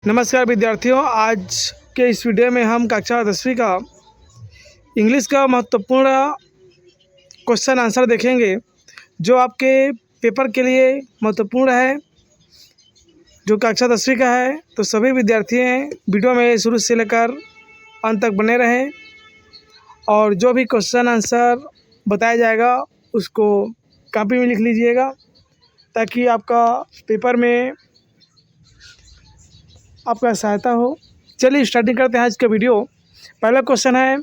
नमस्कार विद्यार्थियों, आज के इस वीडियो में हम कक्षा 10वीं का इंग्लिश का महत्वपूर्ण क्वेश्चन आंसर देखेंगे जो आपके पेपर के लिए महत्वपूर्ण है, जो कक्षा 10वीं का है। तो सभी विद्यार्थी वीडियो में शुरू से लेकर अंत तक बने रहें और जो भी क्वेश्चन आंसर बताया जाएगा उसको कॉपी में लिख लीजिएगा ताकि आपका पेपर में आपका सहायता हो। चलिए स्टार्टिंग करते हैं आज का वीडियो। पहला क्वेश्चन है,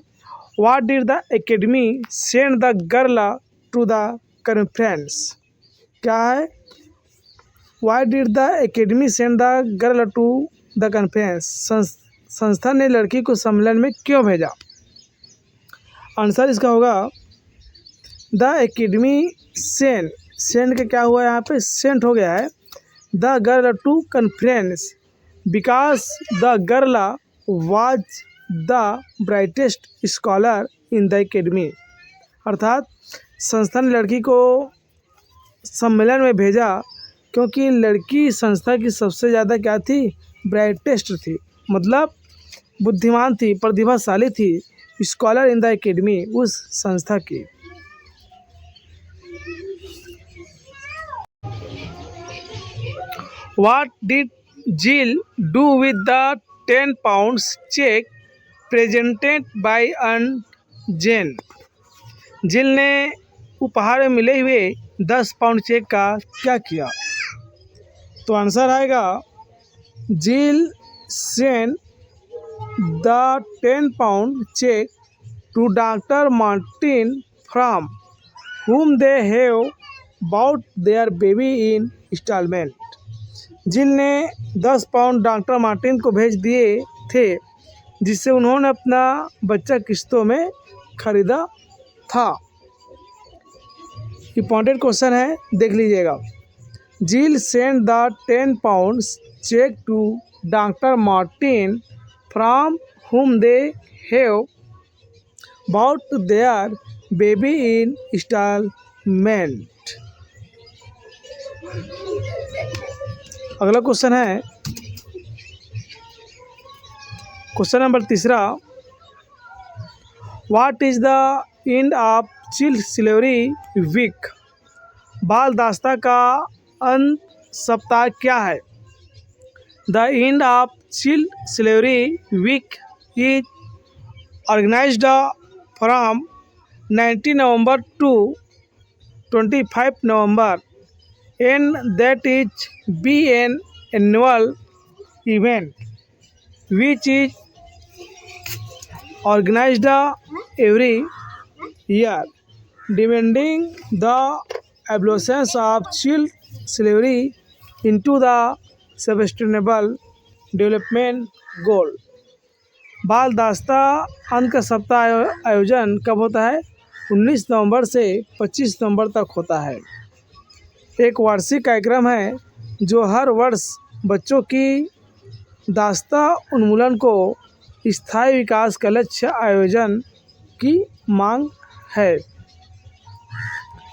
what did the academy send the girl to the conference. क्या है? Why did the academy send the girl to the conference. संस्था ने लड़की को सम्मेलन में क्यों भेजा? आंसर इसका होगा द एकेडमी सेंड का क्या हुआ, यहाँ पे सेंट हो गया है the girl to conference because the girl was the brightest scholar in the academy. अर्थात संस्था ने लड़की को सम्मेलन में भेजा क्योंकि लड़की संस्था की सबसे ज़्यादा क्या थी? ब्राइटेस्ट थी, मतलब बुद्धिमान थी, प्रतिभाशाली थी, स्कॉलर इन द एकेडमी, उस संस्था की। What did Jill do with the 10 pounds check presented by Aunt Jane। जिल ने उपहार में मिले हुए 10 पाउंड चेक का क्या किया? तो आंसर आएगा Jill send the 10 pound cheque to doctor Martin from whom they have bought their baby in installment। जिल ने 10 पाउंड डॉक्टर मार्टिन को भेज दिए थे जिससे उन्होंने अपना बच्चा किस्तों में खरीदा था। इम्पॉर्टेंट क्वेश्चन है, देख लीजिएगा। Jill send the 10 pound cheque to doctor Martin from whom they have bought their baby in installment। अगला क्वेश्चन है question number 3। What is the end of child slavery week. बाल दास्ता का अंत सप्ताह क्या है? The end of child slavery week is organised from 19 November to 25 November and that is be an annual event which is organized every year demanding the abolition of child slavery into the sustainable development goal। बाल दास्ता अंत का सप्ताह आयोजन कब होता है? 19 नवंबर से 25 नवंबर तक होता है। एक वार्षिक कार्यक्रम है जो हर वर्ष बच्चों की दास्ता उन्मूलन को स्थायी विकास का लक्ष्य आयोजन की मांग है।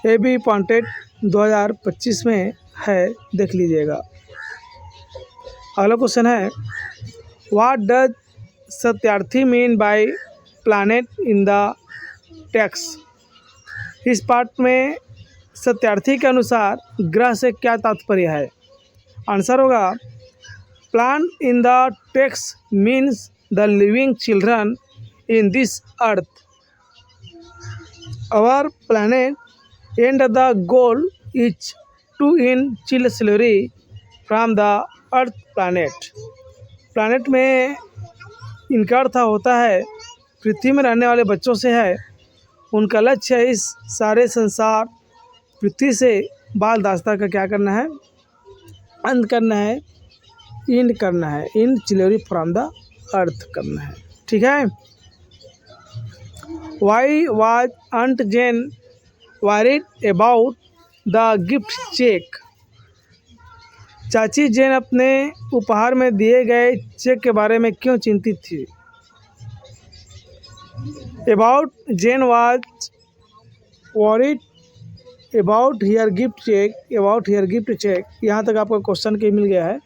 ये भी पॉइंटेड 2025 में है, देख लीजिएगा। अगला क्वेश्चन है, what does Satyarthi mean by planet in the text. इस पाठ में सत्यार्थी के अनुसार ग्रह से क्या तात्पर्य है? आंसर होगा plan in the text means the living children in this earth. Our planet and the goal is to in child slavery from the earth planet. Planet में इनका अर्थ होता है पृथ्वी में रहने वाले बच्चों से है। उनका लक्ष्य है इस सारे संसार पृथ्वी से बाल दास्ता का क्या करना है? अंत करना है, एंड करना है, in children from the earth करना है। ठीक है। Why was aunt Jane worried about the gift cheque. चाची जेन अपने उपहार में दिए गए चेक के बारे में क्यों चिंतित थी? About Jane was worried about here gift cheque, about here gift cheque, यहाँ तक आपका क्वेश्चन के मिल गया है।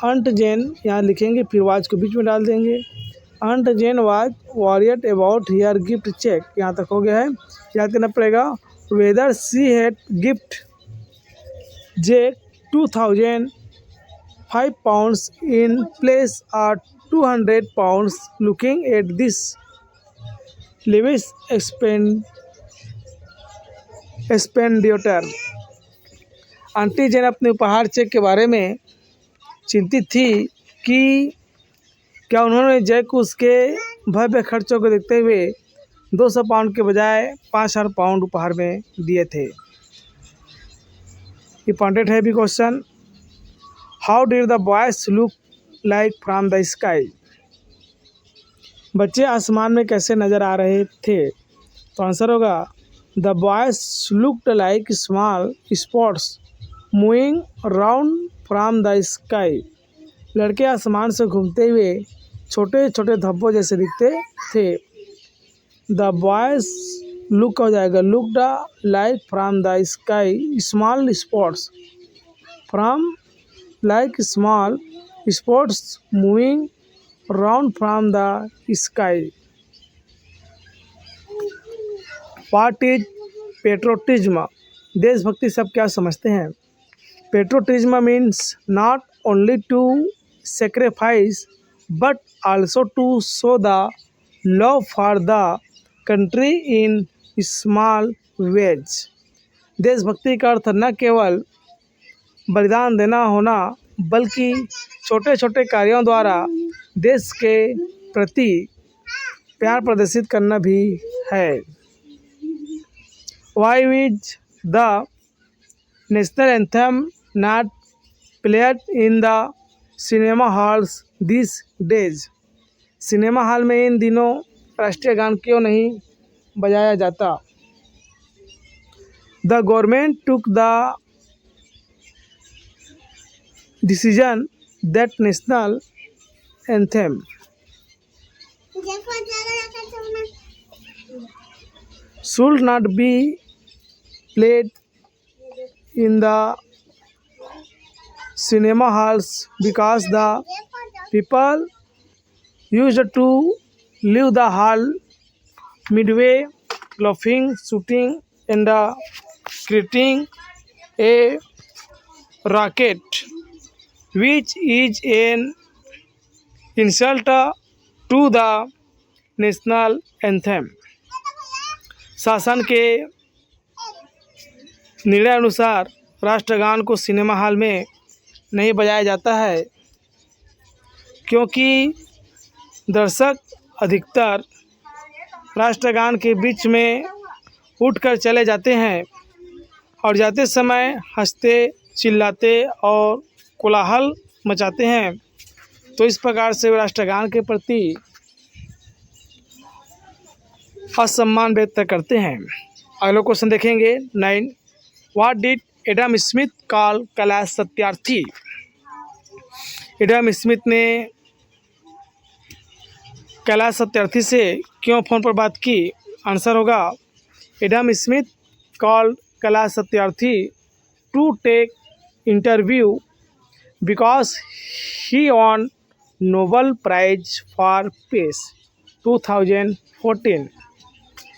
अंट जेन यहाँ लिखेंगे, फिर वाच को बीच में डाल देंगे। Aunt Jane was worried about here gift cheque, यहाँ तक हो गया है, याद करना पड़ेगा। Whether she had gifted 2005 pounds in place are 200 pounds. Looking at this lavish expenditure, aunty Jane अपने उपहार चेक के बारे में चिंतित थी कि क्या उन्होंने जय को उसके भव्य खर्चों को देखते हुए 200 पाउंड के बजाय 5000 पाउंड उपहार में दिए थे। इंपॉर्टेंट है भी question. How did the boys look like from the sky, बच्चे आसमान में कैसे नज़र आ रहे थे? तो आंसर होगा the boys looked like small spots moving around from the sky, लड़के आसमान से घूमते हुए छोटे छोटे धब्बों जैसे दिखते थे। द बॉयज लुक हो जाएगा looked like from the sky small spots, from like small spots moving around from the sky. What is patriotism, देशभक्ति सब क्या समझते हैं? Patriotism means not only to sacrifice but also to show the love for the country in small ways। देशभक्ति का अर्थ न केवल बलिदान देना होना बल्कि छोटे छोटे कार्यों द्वारा देश के प्रति प्यार प्रदर्शित करना भी है। Why is the national anthem not played in the cinema halls this days, cinema hall में इन दिनों राष्ट्रीय गान क्यों नहीं बजाया जाता? The government took the decision that national anthem should not be played in the cinema halls because the people used to leave the hall midway laughing, shooting and creating a racket which is an insult to the national anthem। शासन के निर्णय अनुसार राष्ट्रगान को cinema hall में नहीं बजाया जाता है क्योंकि दर्शक अधिकतर राष्ट्रगान के बीच में उठकर चले जाते हैं और जाते समय हंसते चिल्लाते और कोलाहल मचाते हैं, तो इस प्रकार से वे राष्ट्रगान के प्रति असम्मान व्यक्त करते हैं। अगला क्वेश्चन देखेंगे 9। What did Adam Smith call Kailash Satyarthi, Adam Smith ने कैलाश सत्यार्थी से क्यों फ़ोन पर बात की? आंसर होगा Adam Smith call Kailash Satyarthi to take interview because he won Nobel prize for peace 2014।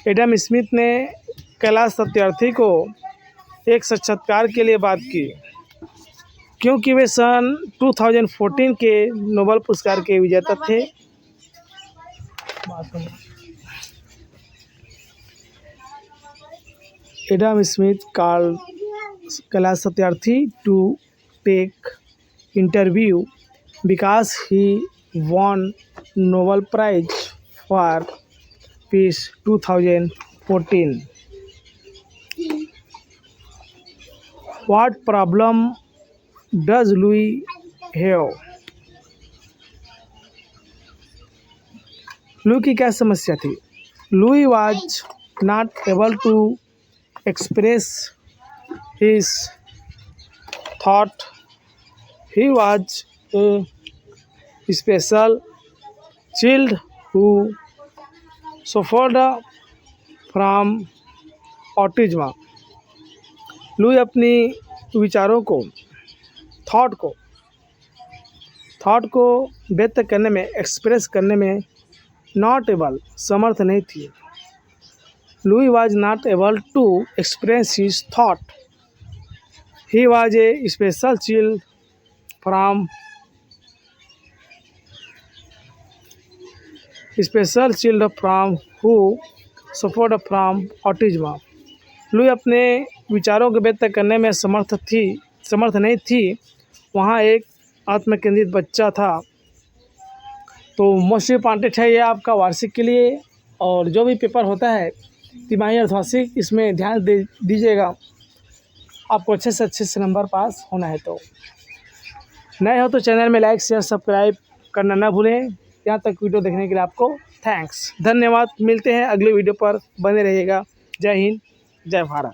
Adam Smith ने कैलाश सत्यार्थी को एक साक्षात्कार के लिए बात की क्योंकि वे सन 2014 के नोबेल पुरस्कार के विजेता थे। Adam Smith called Kailash Satyarthi to take interview because he won Nobel prize for peace 2014। What problem does Louis have? Louis की क्या समस्या थी? Louis was not able to express his thought. He was a special child who suffered from autism। Louis अपनी विचारों को, thought को thought को व्यक्त करने में, एक्सप्रेस करने में नॉट एबल, समर्थ नहीं थी। Louis was not able to express his thought. He was a special child from who suffered from autism. Louis अपने विचारों को व्यक्त करने में समर्थ नहीं थी। वहाँ एक आत्मकेंद्रित बच्चा था। तो मोस्ट इम्पॉर्टेंट है ये आपका वार्षिक के लिए, और जो भी पेपर होता है तिमाही अर्धवार्षिक, इसमें ध्यान दीजिएगा, आपको अच्छे से नंबर पास होना है। तो नए हो तो चैनल में लाइक शेयर सब्सक्राइब करना ना भूलें। यहाँ तक वीडियो देखने के लिए आपको थैंक्स, धन्यवाद। मिलते हैं अगले वीडियो पर, बने रहिएगा। जय हिंद, जय भारत।